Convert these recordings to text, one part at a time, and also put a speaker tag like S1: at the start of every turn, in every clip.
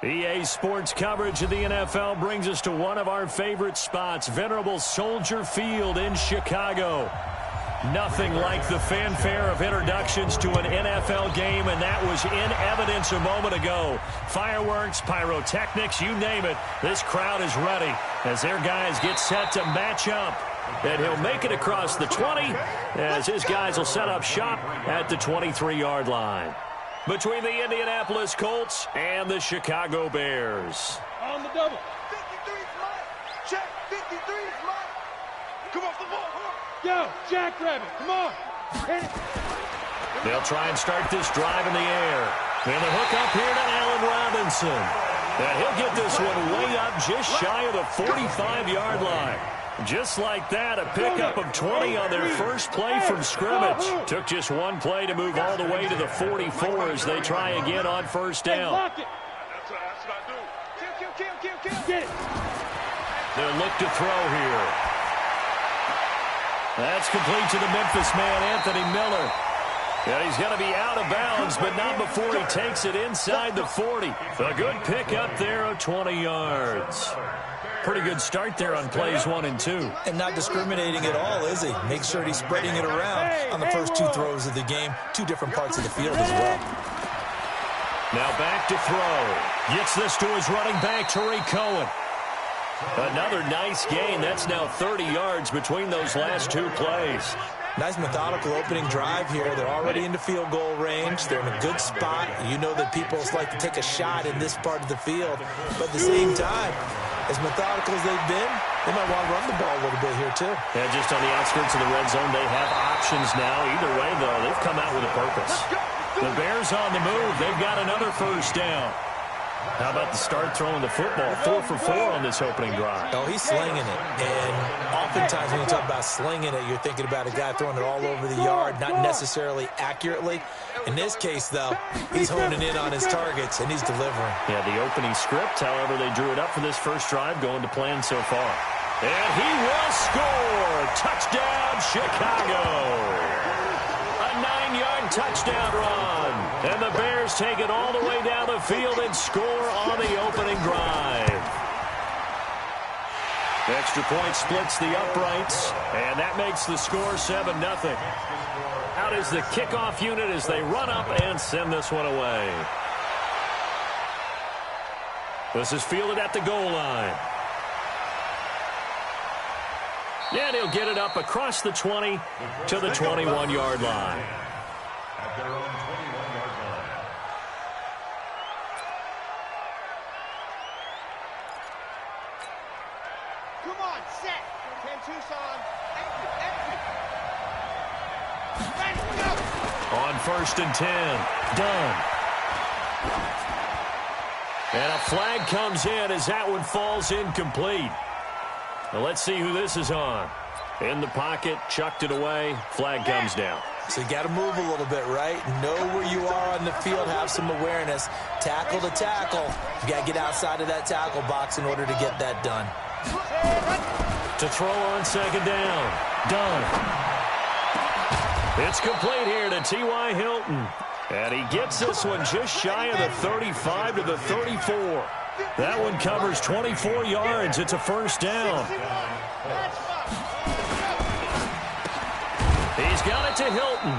S1: EA Sports coverage of the NFL brings us to one of our favorite spots, venerable Soldier Field in Chicago. Nothing like the fanfare of introductions to an NFL game, and that was in evidence a moment ago. Fireworks, pyrotechnics, you name it, this crowd is ready as their guys get set to match up. And he'll make it across the 20 as his guys will set up shop at the 23-yard line. Between the Indianapolis Colts and the Chicago Bears.
S2: On the double. 53's mine. Check. 53's mine. Come off the ball. Go, Jackrabbit. Come on. Hit it.
S1: They'll try and start this drive in the air. And the hook up here to Allen Robinson. And he'll get this one way up just shy of the 45-yard line. Just like that, a pickup of 20 on their first play from scrimmage. Took just one play to move all the way to the 44 as they try again on first down. They'll look to throw here. That's complete to the Memphis man, Anthony Miller. And he's going to be out of bounds, but not before he takes it inside the 40. A good pickup there of 20 yards. Pretty good start there on plays 1 and 2.
S3: And not discriminating at all, is he? Make sure he's spreading it around on the first 2 throws of the game. 2 different parts of the field as well.
S1: Now back to throw. Gets this to his running back, Tariq Cohen. Another nice gain. That's now 30 yards between those last 2 plays.
S3: Nice methodical opening drive here. They're already into field goal range. They're in a good spot. You know that people like to take a shot in this part of the field. But at the same time, as methodical as they've been, they might want to run the ball a little bit here too.
S1: Yeah, just on the outskirts of the red zone, they have options now. Either way, though, they've come out with a purpose. The Bears on the move. They've got another first down. How about the start throwing the football? 4 for 4 on this opening drive.
S3: Oh, he's slinging it. And oftentimes when you talk about slinging it, you're thinking about a guy throwing it all over the yard, not necessarily accurately. In this case, though, he's honing in on his targets, and he's delivering.
S1: Yeah, the opening script, however, they drew it up for this first drive, going to plan so far. And he will score! Touchdown, Chicago! A 9-yard touchdown run. And the Bears take it all the way down the field and score on the opening drive. Extra point splits the uprights, and that makes the score 7-0. Out is the kickoff unit as they run up and send this one away. This is fielded at the goal line. And he'll get it up across the 20 to the 21-yard line.
S4: At their own 21-yard line.
S2: Come on, set. 10 Tucson.
S1: On 1st and 10. Done. And a flag comes in as that one falls incomplete. Now let's see who this is on. In the pocket, chucked it away. Flag comes down.
S3: So you got to move a little bit, right? Know where you are on the field, have some awareness. Tackle to tackle. You got to get outside of that tackle box in order to get that done.
S1: To throw on 2nd down. Done. It's complete here to T.Y. Hilton. And he gets this one just shy of the 35 to the 34. That one covers 24 yards. It's a first down. He's got it to Hilton.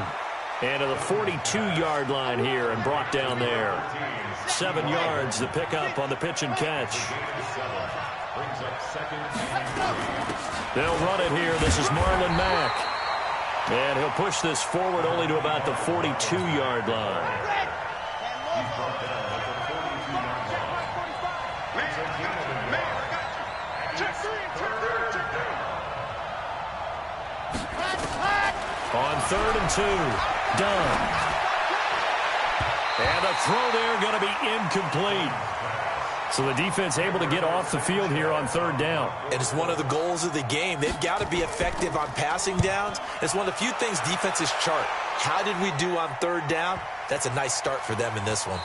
S1: And to the 42-yard line here and brought down there. 7 yards, the pickup on the pitch and catch. They'll run it here. This is Marlon Mack. And he'll push this forward only to about the 42-yard line. On 3rd and 2. Done. And a throw there going to be incomplete. So the defense able to get off the field here on 3rd down.
S3: And it's one of the goals of the game. They've got to be effective on passing downs. It's one of the few things defenses chart. How did we do on 3rd down? That's a nice start for them in this one.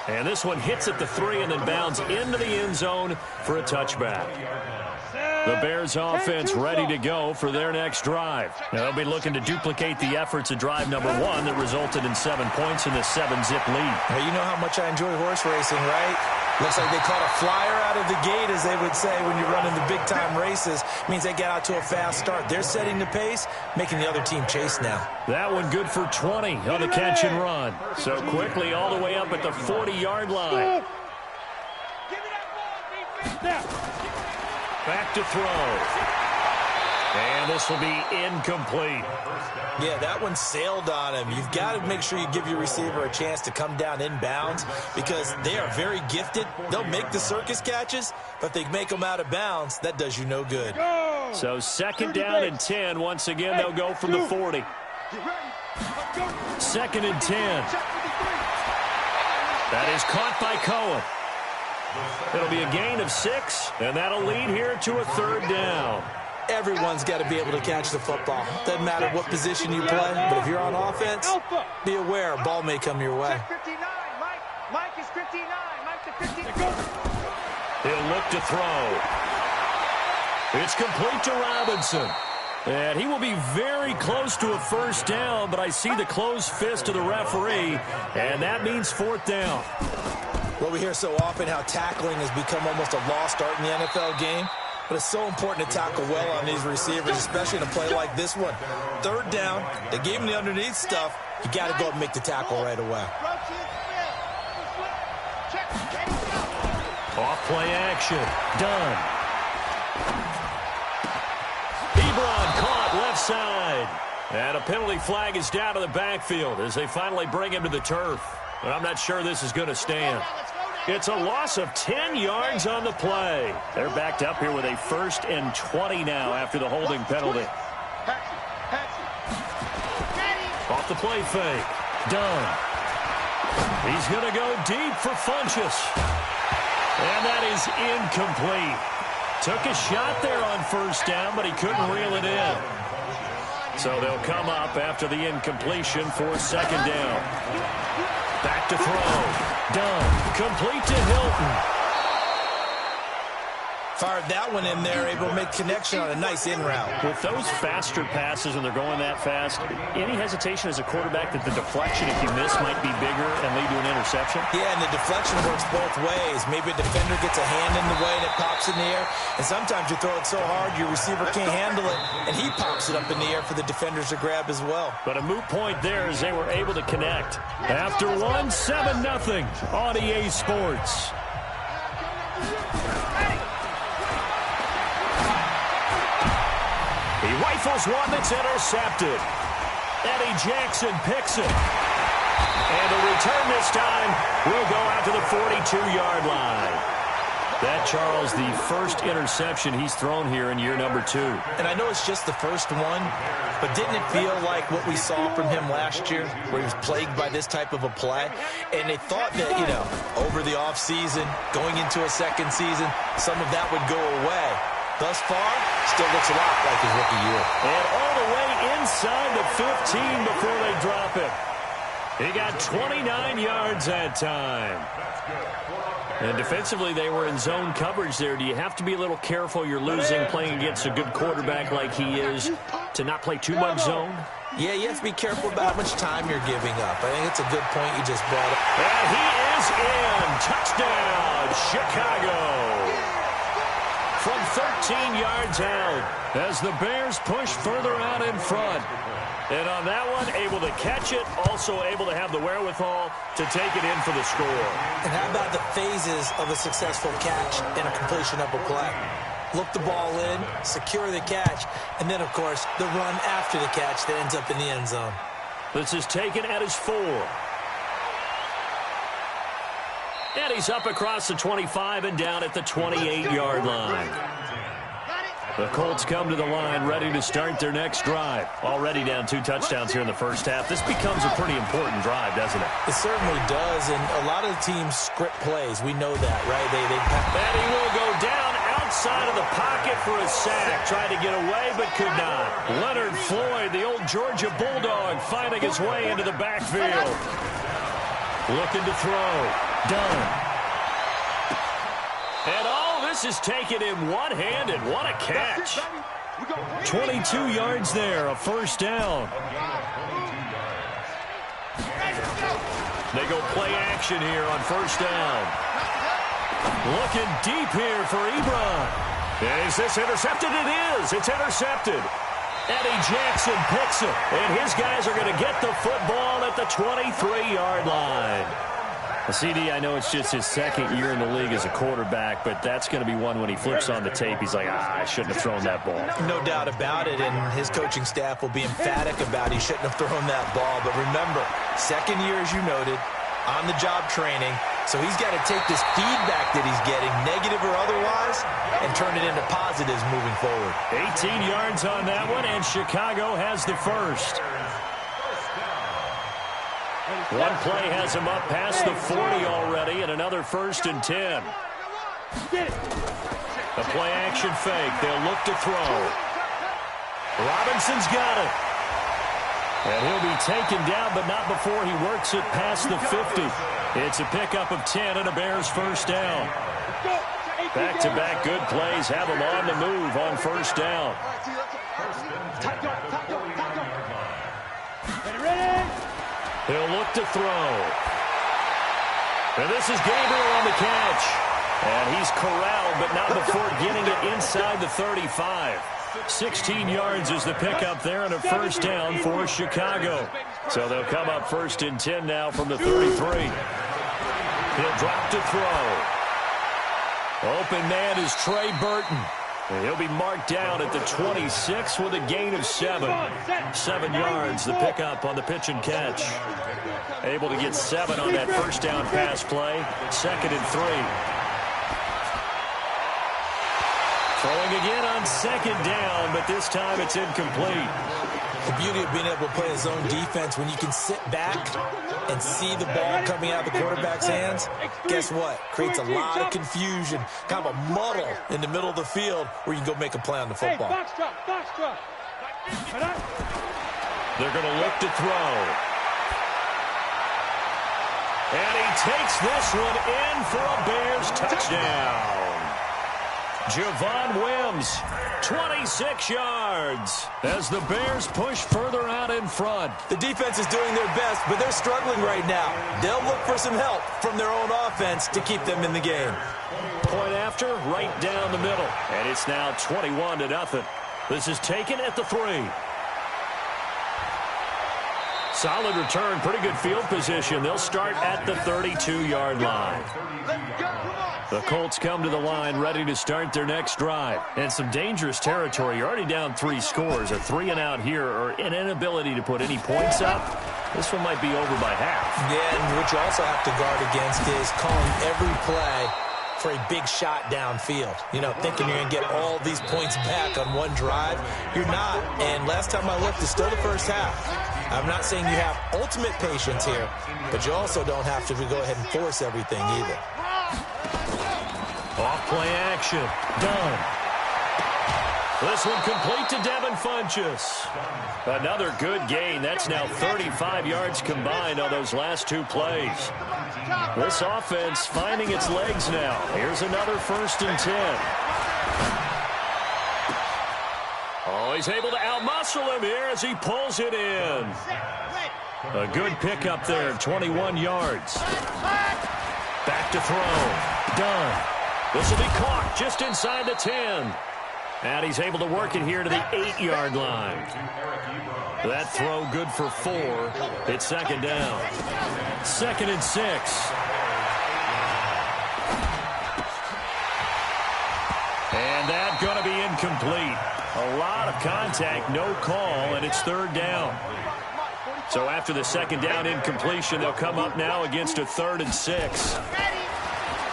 S1: And this one hits at the 3 and then bounds into the end zone for a touchback. The Bears offense ready to go for their next drive. Now, they'll be looking to duplicate the efforts of drive number 1 that resulted in 7 points in the 7-zip lead.
S3: Well, you know how much I enjoy horse racing, right? Looks like they caught a flyer out of the gate, as they would say when you're running the big-time races. Means they get out to a fast start. They're setting the pace, making the other team chase now.
S1: That one good for 20 on the catch and run. So quickly all the way up at the 40-yard line. Back to throw. And this will be incomplete.
S3: Yeah, that one sailed on him. You've got to make sure you give your receiver a chance to come down inbounds because they are very gifted. They'll make the circus catches, but if they make them out of bounds, that does you no good.
S1: So 2nd down and 10. Once again, they'll go from the 40. 2nd and 10. That is caught by Cohen. It'll be a gain of 6, and that'll lead here to a 3rd down.
S3: Everyone's got to be able to catch the football. Doesn't matter what position you play, but if you're on offense, be aware a ball may come your way.
S2: Mike is 59. Mike to 59.
S1: He'll look to throw. It's complete to Robinson. And he will be very close to a 1st down, but I see the closed fist of the referee, and that means 4th down.
S3: Well, we hear so often how tackling has become almost a lost art in the NFL game. But it's so important to tackle well on these receivers, especially in a play like this one. 3rd down, they gave him the underneath stuff. You got to go up and make the tackle right away.
S1: Off play action. Done. Ebron caught left side. And a penalty flag is down to the backfield as they finally bring him to the turf. But I'm not sure this is going to stand. It's a loss of 10 yards on the play. They're backed up here with a 1st and 20 now after the holding penalty. Off the play fake. Done. He's going to go deep for Funchess. And that is incomplete. Took a shot there on 1st down, but he couldn't reel it in. So they'll come up after the incompletion for 2nd down. Back to throw. Done. Complete to Hilton.
S3: Fired that one in there, able to make connection on a nice in route.
S1: With those faster passes and they're going that fast, any hesitation as a quarterback that the deflection, if you miss, might be bigger and lead to an interception?
S3: Yeah, and the deflection works both ways. Maybe a defender gets a hand in the way and it pops in the air. And sometimes you throw it so hard your receiver can't handle it, and he pops it up in the air for the defenders to grab as well.
S1: But a moot point there as they were able to connect. After one, 7-0 on EA Sports. He rifles one that's intercepted. Eddie Jackson picks it. And the return this time will go out to the 42-yard line. That, Charles, the first interception he's thrown here in year number 2.
S3: And I know it's just the first one, but didn't it feel like what we saw from him last year, where he was plagued by this type of a play? And they thought that, over the offseason, going into a 2nd season, some of that would go away. Thus far, still looks a lot like his rookie year.
S1: And all the way inside the 15 before they drop it. He got 29 yards that time. And defensively, they were in zone coverage there. Do you have to be a little careful? You're losing, playing against a good quarterback like he is, to not play too much zone?
S3: Yeah, you have to be careful about how much time you're giving up. I think it's a good point you just brought up.
S1: And he is in. Touchdown, Chicago. From 13 yards out as the Bears push further out in front. And on that one, able to catch it, also able to have the wherewithal to take it in for the score.
S3: And how about the phases of a successful catch and a completion of a play? Look the ball in, secure the catch, and then, of course, the run after the catch that ends up in the end zone.
S1: This is taken at his 4. And he's up across the 25 and down at the 28-yard line. The Colts come to the line ready to start their next drive. Already down 2 touchdowns here in the first half. This becomes a pretty important drive, doesn't it?
S3: It certainly does, and a lot of the teams script plays. We know that, right?
S1: And he will go down outside of the pocket for a sack. Tried to get away, but could not. Leonard Floyd, the old Georgia Bulldog, finding his way into the backfield. Looking to throw. Done. And this is taken in one-handed. What a catch. 22 yards there, a first down. They go play action here on first down. Looking deep here for Ebron. Is this intercepted? It is. It's intercepted. Eddie Jackson picks it, and his guys are going to get the football at the 23-yard line. CD, I know it's just his second year in the league as a quarterback, but that's going to be one when he flips on the tape, he's like, I shouldn't have thrown that ball.
S3: No doubt about it, and his coaching staff will be emphatic about he shouldn't have thrown that ball. But remember, second year, as you noted, on-the-job training, so he's got to take this feedback that he's getting, negative or otherwise, and turn it into positives moving forward.
S1: 18 yards on that one, and Chicago has the first. One play has him up past the 40 already, and another 1st and 10. The play action fake. They'll look to throw. Robinson's got it. And he'll be taken down, but not before he works it past the 50. It's a pickup of 10 and a Bears first down. Back-to-back good plays have him on the move on first down. He'll look to throw. And this is Gabriel on the catch. And he's corralled, but not before getting it inside the 35. 16 yards is the pickup there and a first down for Chicago. So they'll come up 1st and 10 now from the 33. He'll drop to throw. Open man is Trey Burton. And he'll be marked down at the 26 with a gain of 7. 7 yards, the pickup on the pitch and catch. Able to get 7 on that first down pass play. 2nd and 3. Throwing again on 2nd down, but this time it's incomplete.
S3: The beauty of being able to play a zone defense, when you can sit back and see the ball coming out of the quarterback's hands, guess what? Creates a lot of confusion, kind of a muddle in the middle of the field where you can go make a play on the football.
S1: They're going to look to throw. And he takes this one in for a Bears touchdown. Javon Wims, 26 yards as the Bears push further out in front.
S3: The defense is doing their best, but they're struggling right now. They'll look for some help from their own offense to keep them in the game.
S1: Point after, right down the middle. And it's now 21-0. This is taken at the 3. Solid return, pretty good field position. They'll start at the 32-yard line. The Colts come to the line ready to start their next drive. And some dangerous territory. You're already down 3 scores. A 3-and-out here or an inability to put any points up. This one might be over by half.
S3: Yeah, and what you also have to guard against is calling every play for a big shot downfield. You know, thinking you're going to get all these points back on one drive. You're not. And last time I looked, it's still the first half. I'm not saying you have ultimate patience here, but you also don't have to go ahead and force everything either.
S1: Off play action. Done. This one complete to Devin Funchess. Another good gain. That's now 35 yards combined on those last 2 plays. This offense finding its legs now. Here's another 1st and 10. Oh, he's able to outmuscle him here as he pulls it in. A good pickup there, 21 yards. Back to throw. Done. This will be caught just inside the 10. And he's able to work it here to the 8-yard line. That throw good for 4. It's 2nd down. 2nd and 6. And that's going to be incomplete. A lot of contact, no call, and it's 3rd down. So after the 2nd down incompletion, they'll come up now against a 3rd and 6.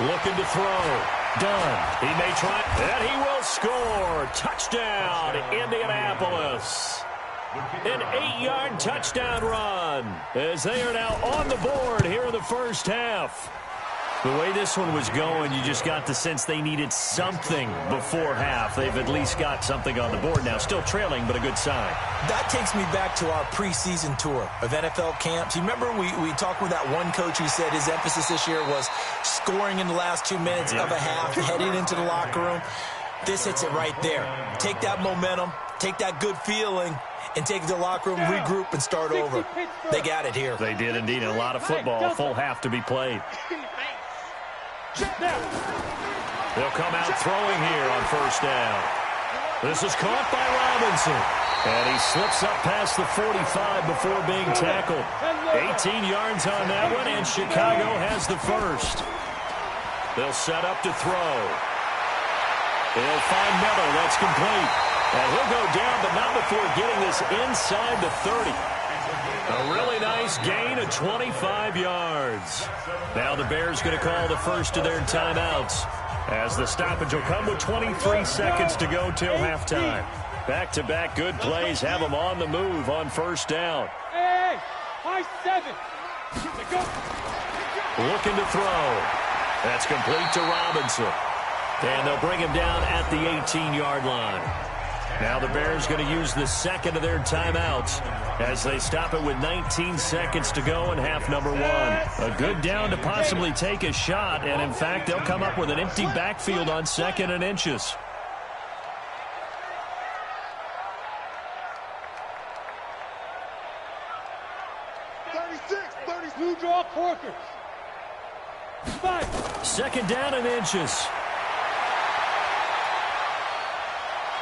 S1: Looking to throw. Done. He may try, and he will score. Touchdown, Indianapolis. An 8-yard touchdown run as they are now on the board here in the first half. The way this one was going, you just got the sense they needed something before half. They've at least got something on the board now. Still trailing, but a good sign.
S3: That takes me back to our preseason tour of NFL camps. You remember we talked with that one coach who said his emphasis this year was scoring in the last 2 minutes of a half, heading into the locker room. This hits it right there. Take that momentum, take that good feeling, and take it to the locker room, regroup, and start over. They got it here.
S1: They did indeed. A lot of football, full half to be played. They'll come out throwing here on first down. This is caught by Robinson. And he slips up past the 45 before being tackled. 18 yards on that one, and Chicago has the first. They'll set up to throw. They'll find Meadow. That's complete. And he'll go down, but not before getting this inside the 30. A really nice gain of 25 yards. Now the Bears going to call the first of their timeouts, as the stoppage will come with 23 seconds to go till halftime. Back-to-back good plays have them on the move on first down.
S2: Hey, high 7.
S1: Looking to throw. That's complete to Robinson. And they'll bring him down at the 18-yard line. Now the Bears going to use the second of their timeouts as they stop it with 19 seconds to go in half number one. A good down to possibly take a shot, and in fact, they'll come up with an empty backfield on 2nd and inches.
S2: Blue draw Corkers. 5.
S1: 2nd down and inches.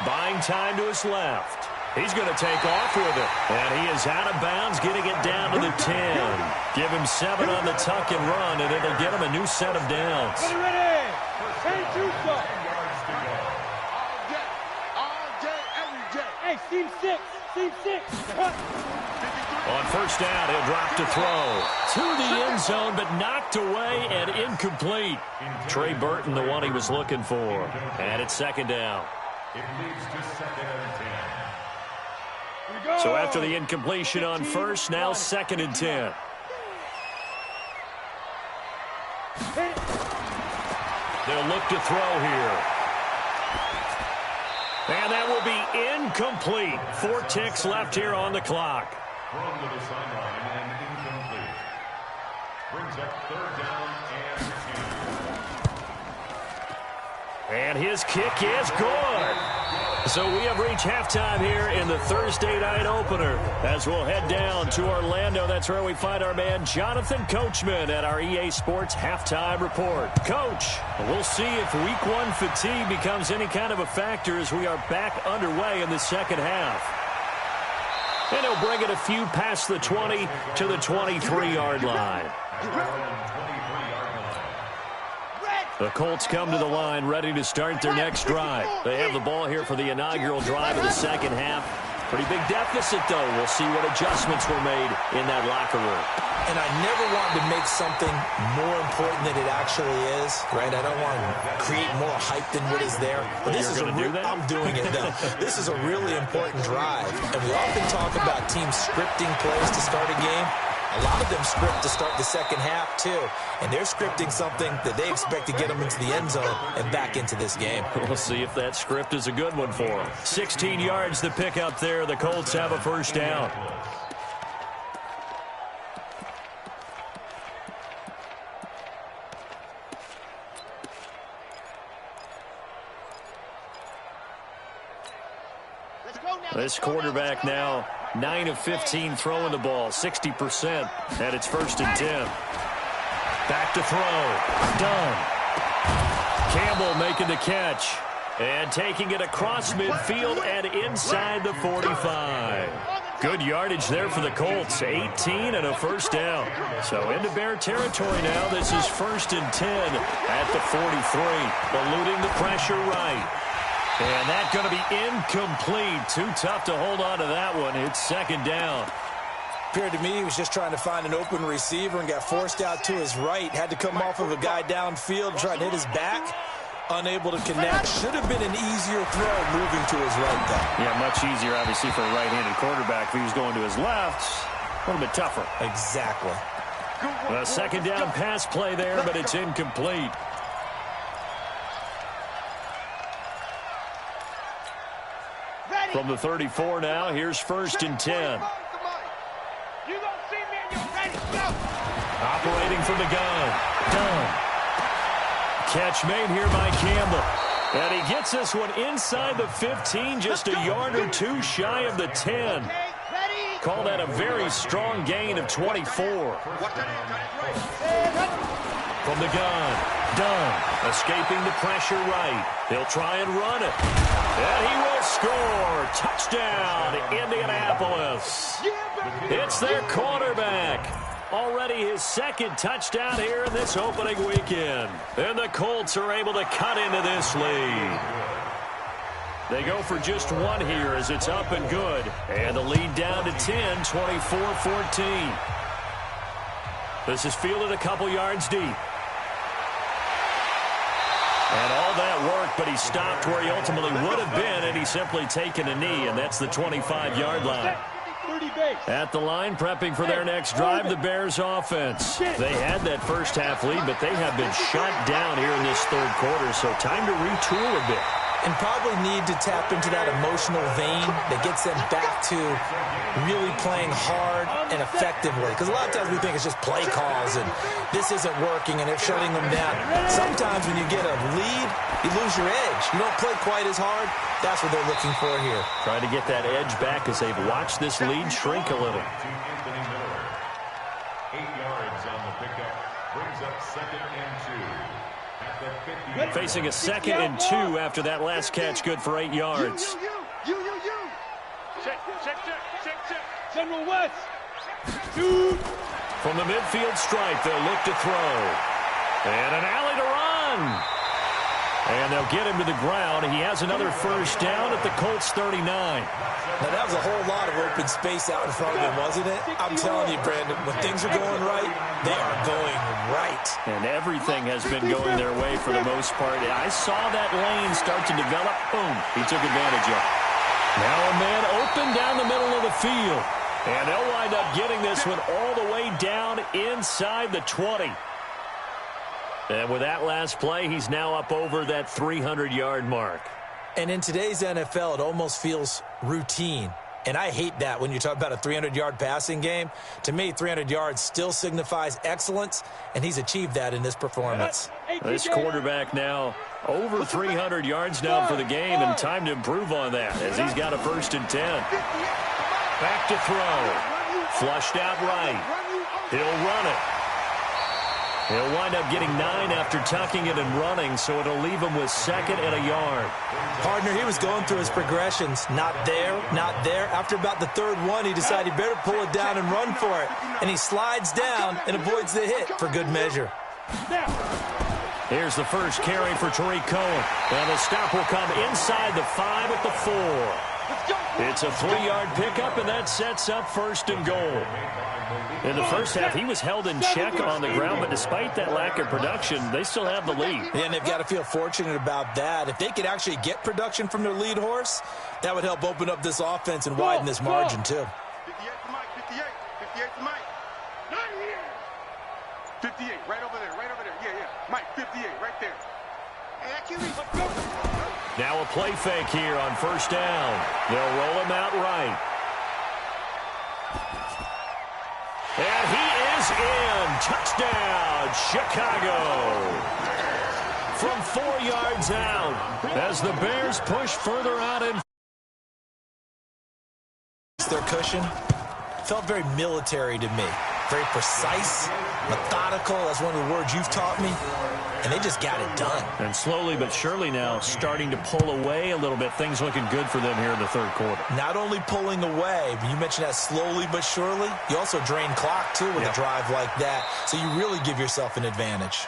S1: Buying time to his left. He's going to take off with it. And he is out of bounds, getting it down to the 10. Give him 7 on the tuck and run, and it'll get him a new set of downs.
S2: Ready. 10-2 stop.
S5: All day, every day.
S2: Hey, team 6. Team 6. Cut.
S1: On first down, he'll drop to throw. To the end zone, but knocked away and incomplete. Trey Burton, the one he was looking for. And it's 2nd down.
S4: It leads to 2nd and 10.
S1: So after the incompletion on first, now 2nd and 10. They'll look to throw here. And that will be incomplete. 4 ticks left here on the clock.
S4: Thrown to the sideline and incomplete. Brings up 3rd down and 10.
S1: And his kick is good. So we have reached halftime here in the Thursday night opener as we'll head down to Orlando. That's where we find our man Jonathan Coachman at our EA Sports Halftime Report. Coach, we'll see if Week 1 fatigue becomes any kind of a factor as we are back underway in the second half. And he'll bring it a few past the 20 to the 23-yard line. The Colts come to the line ready to start their next drive. They have the ball here for the inaugural drive of the second half. Pretty big deficit, though. We'll see what adjustments were made in that locker room.
S3: And I never wanted to make something more important than it actually is, right? I don't want to create more hype than what is there. But this is I'm doing it, though. This is a really important drive. And we often talk about teams scripting plays to start a game. A lot of them script to start the second half, too. And they're scripting something that they expect to get them into the end zone and back into this game.
S1: We'll see if that script is a good one for them. 16 yards to pick up there. The Colts have a first down. This quarterback now 9 of 15 throwing the ball, 60%, and it's 1st and 10. Back to throw. Done. Campbell making the catch and taking it across midfield and inside the 45. Good yardage there for the Colts, 18 and a first down. So into Bear territory now. This is 1st and 10 at the 43, eluding the pressure right. And that's going to be incomplete. Too tough to hold on to that one. It's 2nd down.
S3: Appeared to me he was just trying to find an open receiver and got forced out to his right. Had to come off of a guy downfield, trying to hit his back. Unable to connect. Should have been an easier throw moving to his right, though.
S1: Yeah, much easier, obviously, for a right-handed quarterback. If he was going to his left, a little bit tougher.
S3: Exactly.
S1: A second down pass play there, but it's incomplete. From the 34 now, here's 1st and 10. Operating from the gun. Done. Catch made here by Campbell. And he gets this one inside the 15, just a yard or two shy of the 10. Call that a very strong gain of 24. From the gun. Dunn escaping the pressure right. He'll try and run it. And he will score. Touchdown, Indianapolis. It's their quarterback. Already his 2nd touchdown here in this opening weekend. And the Colts are able to cut into this lead. They go for just one here as it's up and good. And the lead down to 10, 24-14. This is fielded a couple yards deep. And all that work, but he stopped where he ultimately would have been, and he's simply taken a knee, and that's the 25-yard line. At the line, prepping for their next drive, the Bears offense. They had that first half lead, but they have been shut down here in this 3rd quarter, so time to retool a bit.
S3: And probably need to tap into that emotional vein that gets them back to really playing hard and effectively. Because a lot of times we think it's just play calls and this isn't working and it's shutting them down. Sometimes when you get a lead, you lose your edge. You don't play quite as hard. That's what they're looking for here.
S1: Trying to get that edge back as they've watched this lead shrink a little.
S4: 8 yards on the pickup. Brings up 2nd and 2.
S1: Facing a 2nd and 2 after that last catch, good for 8 yards.
S2: Check. General West. 2.
S1: From the midfield stripe, they'll look to throw. And an alley to run. And they'll get him to the ground. He has another 1st down at the Colts 39.
S3: Now, that was a whole lot of open space out in front of him, wasn't it? I'm telling you, Brandon, when things are going right, they are going right.
S1: And everything has been going their way for the most part. I saw that lane start to develop. Boom. He took advantage of it. Now a man open down the middle of the field. And they'll wind up getting this one all the way down inside the 20. And with that last play, he's now up over that 300-yard mark.
S3: And in today's NFL, it almost feels routine. And I hate that when you talk about a 300-yard passing game. To me, 300 yards still signifies excellence, and he's achieved that in this performance.
S1: This quarterback now over 300 yards now for the game, and time to improve on that as he's got a 1st and 10. Back to throw. Flushed out right. He'll run it. He'll wind up getting 9 after tucking it and running, so it'll leave him with 2nd and a yard.
S3: Partner, he was going through his progressions. Not there, not there. After about the 3rd one, he decided he better pull it down and run for it. And he slides down and avoids the hit for good measure.
S1: Here's the first carry for Tariq Cohen. And the stop will come inside the 5 at the 4. It's a 3-yard pickup, and that sets up 1st and goal. In the first half, he was held in check on the ground, but despite that lack of production, they still have the lead.
S3: Yeah, and they've got to feel fortunate about that. If they could actually get production from their lead horse, that would help open up this offense and widen this margin, too.
S5: 58 to Mike, 58. 58 to Mike. Not here. 58, right over there, right over there. Yeah. Mike, 58, right there. Hey, I can't reach. Let's go.
S1: Now a play fake here on 1st down. They'll roll him out right. And he is in. Touchdown, Chicago. From 4 yards out as the Bears push further out in.
S3: Their cushion felt very military to me. Very precise, methodical. That's one of the words you've taught me. And they just got it done.
S1: And slowly but surely now starting to pull away a little bit. Things looking good for them here in the 3rd quarter.
S3: Not only pulling away, but you mentioned that slowly but surely. You also drain clock, too, with a drive like that. So you really give yourself an advantage.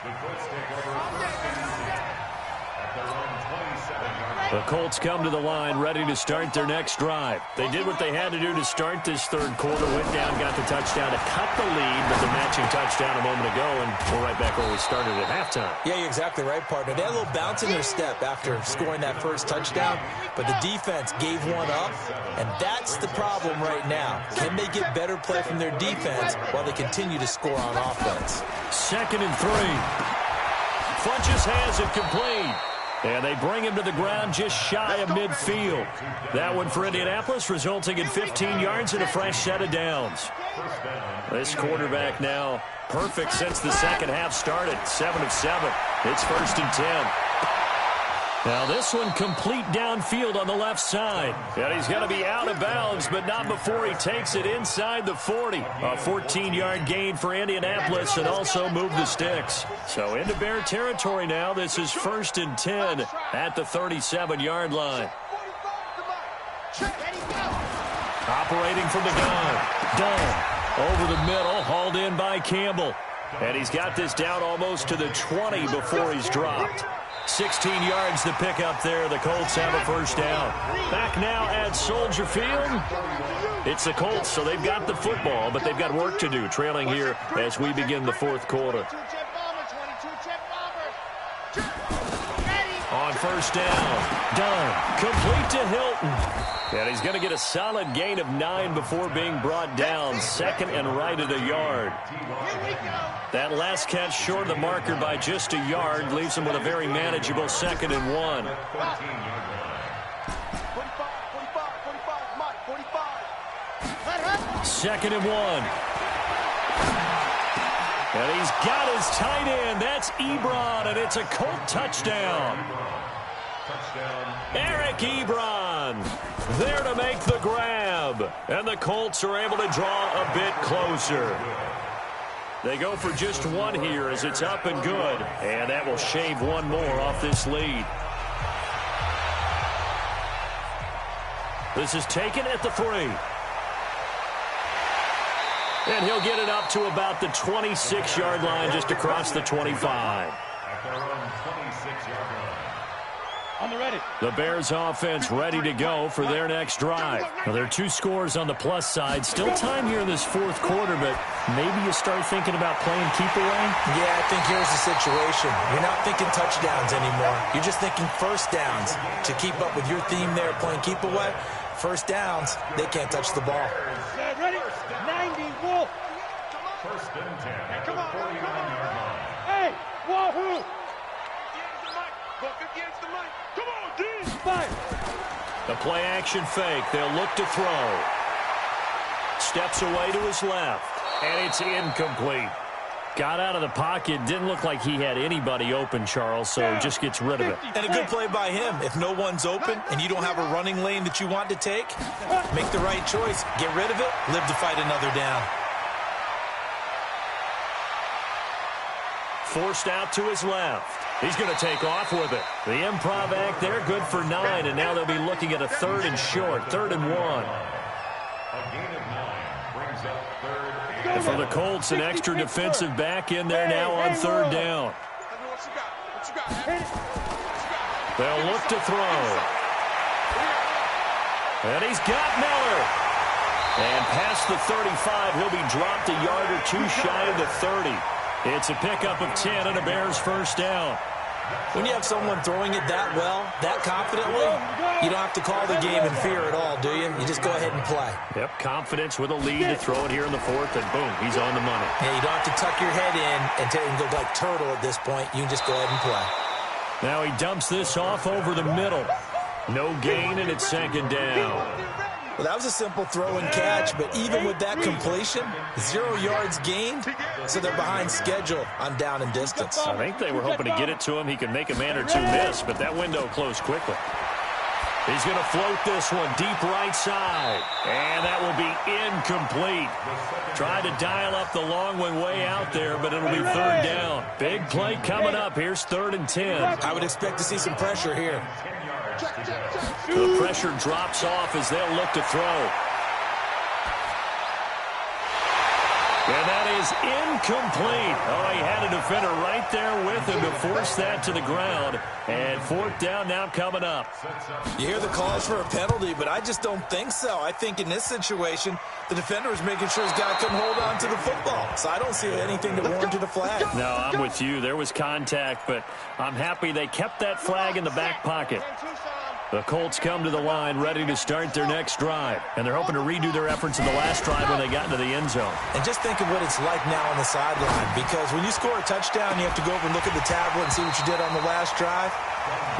S1: The Colts come to the line ready to start their next drive. They did what they had to do to start this third quarter, went down, got the touchdown to cut the lead, but the matching touchdown a moment ago, and we're right back where we started at halftime.
S3: Yeah, you're exactly right, partner. They had a little bounce in their step after scoring that first touchdown, but the defense gave one up, and that's the problem right now. Can they get better play from their defense while they continue to score on offense?
S1: 2nd and 3. Funchess has it complete. And they bring him to the ground just shy of midfield. That one for Indianapolis, resulting in 15 yards and a fresh set of downs. This quarterback now perfect since the second half started. 7 of 7. It's 1st and 10. Now this one complete downfield on the left side. And he's going to be out of bounds, but not before he takes it inside the 40. A 14-yard gain for Indianapolis and also move the sticks. So into Bear territory now. This is 1st and 10 at the 37-yard line. Operating from the gun. Dunn over the middle, hauled in by Campbell. And he's got this down almost to the 20 before he's dropped. 16 yards to pick up there. The Colts have a first down. Back now at Soldier Field. It's the Colts, so they've got the football, but they've got work to do, trailing here as we begin the fourth quarter. On first down, Dunn, complete to Hilton. And he's going to get a solid gain of 9 before being brought down. 2nd and right at a yard. That last catch short of the marker by just a yard leaves him with a very manageable 2nd and 1. 2nd and 1. And he's got his tight end. That's Ebron, and it's a Colt touchdown. Eric Ebron there to make the grab. And the Colts are able to draw a bit closer. They go for just one here as it's up and good. And that will shave one more off this lead. This is taken at the 3. And he'll get it up to about the 26-yard line, just across the 25.
S2: On the ready.
S1: The Bears offense ready to go for their next drive. Now, there are 2 scores on the plus side. Still time here in this fourth quarter, but maybe you start thinking about playing keep away?
S3: Yeah, I think here's the situation. You're not thinking touchdowns anymore. You're just thinking first downs. To keep up with your theme there, playing keep away, first downs, they can't touch the ball.
S2: Ready? 90, Wolf.
S4: 1st and 10.
S2: Hey, come on.
S4: 49-yard line.
S2: Hey, wahoo.
S5: Come on, D.
S2: Fire.
S1: The play action fake. They'll look to throw. Steps away to his left. And it's incomplete. Got out of the pocket. Didn't look like he had anybody open, Charles, so just gets rid of it.
S3: And a good play by him. If no one's open and you don't have a running lane that you want to take, make the right choice. Get rid of it. Live to fight another down.
S1: Forced out to his left. He's going to take off with it. The improv act there, good for 9, and now they'll be looking at a 3rd and short, 3rd and 1.
S4: A gain of 9 brings up 3rd and
S1: And for the Colts, an extra defensive back in there now on 3rd down. They'll look to throw. And he's got Miller. And past the 35, he'll be dropped a yard or 2 shy of the 30. It's a pickup of 10 and a Bears first down.
S3: When you have someone throwing it that well, that confidently, you don't have to call the game in fear at all, do you? You just go ahead and play.
S1: Yep, confidence with a lead to throw it here in the 4th, and boom, he's on the money.
S3: Yeah, you don't have to tuck your head in and go like turtle at this point. You can just go ahead and play.
S1: Now he dumps this off over the middle. No gain, and it's 2nd down.
S3: Well, that was a simple throw and catch, but even with that completion, 0 yards gained, so they're behind schedule on down and distance.
S1: I think they were hoping to get it to him. He could make a man or 2 miss, but that window closed quickly. He's going to float this one deep right side, and that will be incomplete. Tried to dial up the long one way out there, but it'll be 3rd down. Big play coming up. Here's 3rd and 10.
S3: I would expect to see some pressure here.
S1: The pressure drops off as they'll look to throw. And that is is incomplete. Oh, he had a defender right there with him to force that to the ground. And fourth down now coming up.
S3: You hear the calls for a penalty, but I just don't think so. I think in this situation, the defender is making sure his guy couldn't hold on to the football. So I don't see anything that warranted a flag.
S1: No, I'm with you. There was contact, but I'm happy they kept that flag in the back pocket. The Colts come to the line ready to start their next drive, and they're hoping to redo their efforts in the last drive when they got into the end zone.
S3: And just think of what it's like now on the sideline, because when you score a touchdown, you have to go over and look at the tablet and see what you did on the last drive.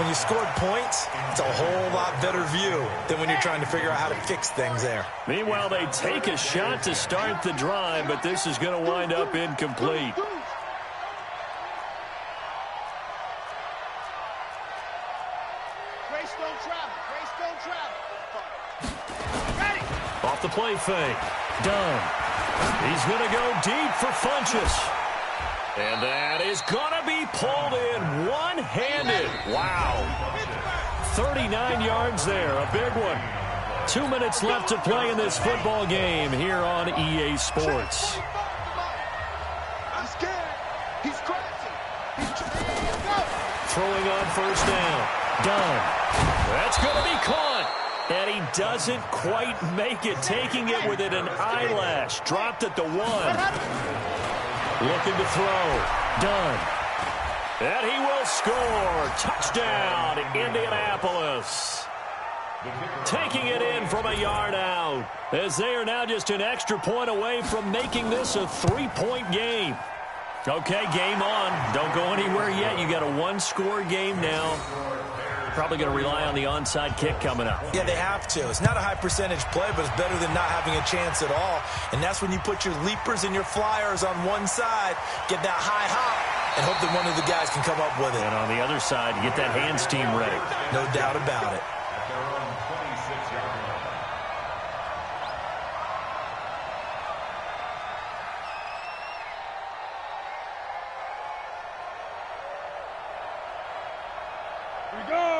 S3: When you scored points, it's a whole lot better view than when you're trying to figure out how to fix things there.
S1: Meanwhile, they take a shot to start the drive, but this is going to wind up incomplete. Off the play fake. Done. He's going to go deep for Funchess. And that is going to be pulled in one-handed. Wow. 39 yards there. A big one. 2 minutes left to play in this football game here on EA Sports.
S5: I'm scared. He's crazy.
S1: Throwing on first down. Done. That's going to be caught. And he doesn't quite make it, taking it within an eyelash. Dropped at the 1. Looking to throw. Done. And he will score. Touchdown, Indianapolis. Taking it in from a yard out, as they are now just an extra point away from making this a 3-point game. Okay, game on. Don't go anywhere yet. You got a one-score game now. Probably going to rely on the onside kick coming up.
S3: Yeah, they have to. It's not a high percentage play, but it's better than not having a chance at all. And that's when you put your leapers and your flyers on one side, get that high hop, and hope that one of the guys can come up with it.
S1: And on the other side, get that hands team ready.
S3: No doubt about it.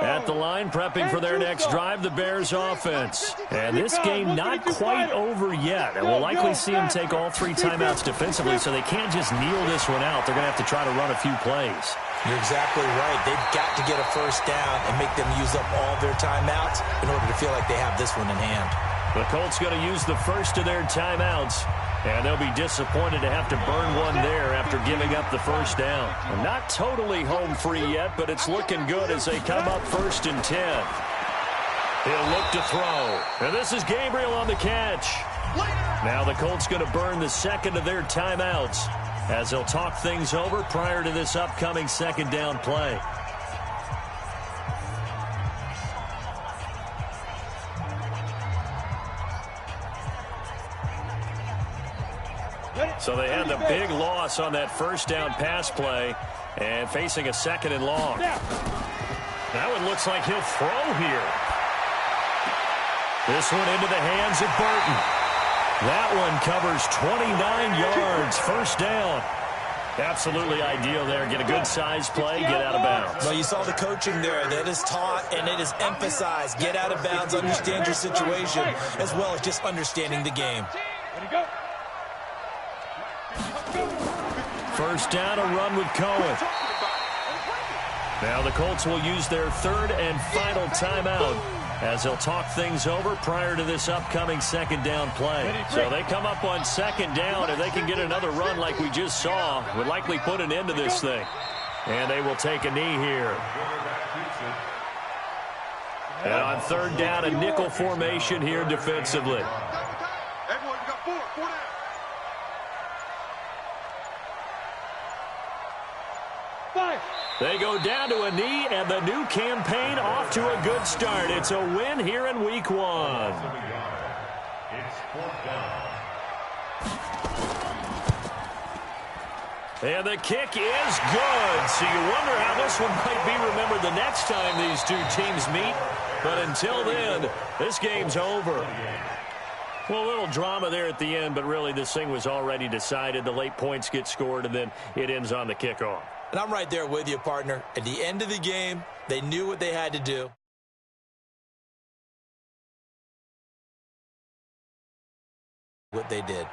S1: At the line, prepping for their next drive, the Bears offense. And this game not quite over yet. And we'll likely see them take all 3 timeouts defensively, so they can't just kneel this one out. They're going to have to try to run a few plays.
S3: You're exactly right. They've got to get a first down and make them use up all their timeouts in order to feel like they have this one in hand.
S1: The Colts going to use the first of their timeouts, and they'll be disappointed to have to burn one there after giving up the first down. Well, not totally home free yet, but it's looking good as they come up 1st and 10. He'll look to throw. And this is Gabriel on the catch. Now the Colts going to burn the second of their timeouts as they'll talk things over prior to this upcoming second down play. So they had the big loss on that first down pass play and facing a 2nd and long. That one looks like he'll throw here. This one into the hands of Burton. That one covers 29 yards, first down. Absolutely ideal there. Get a good size play, get out of bounds.
S3: Well, you saw the coaching there. That is taught and it is emphasized. Get out of bounds, understand your situation, as well as just understanding the game.
S2: Ready, go.
S1: First down, a run with Cohen. Now the Colts will use their 3rd and final timeout as they'll talk things over prior to this upcoming second down play. So they come up on 2nd down. If they can get another run like we just saw, would likely put an end to this thing. And they will take a knee here. And on 3rd down, a nickel formation here defensively.
S5: Everyone, you got 4 down.
S1: They go down to a knee, and the new campaign off to a good start. It's a win here in Week 1.
S4: It's 4th down.
S1: And the kick is good. So you wonder how this one might be remembered the next time these two teams meet. But until then, this game's over. Well, a little drama there at the end, but really this thing was already decided. The late points get scored, and then it ends on the kickoff.
S3: And I'm right there with you, partner. At the end of the game, they knew what they had to do. What they did.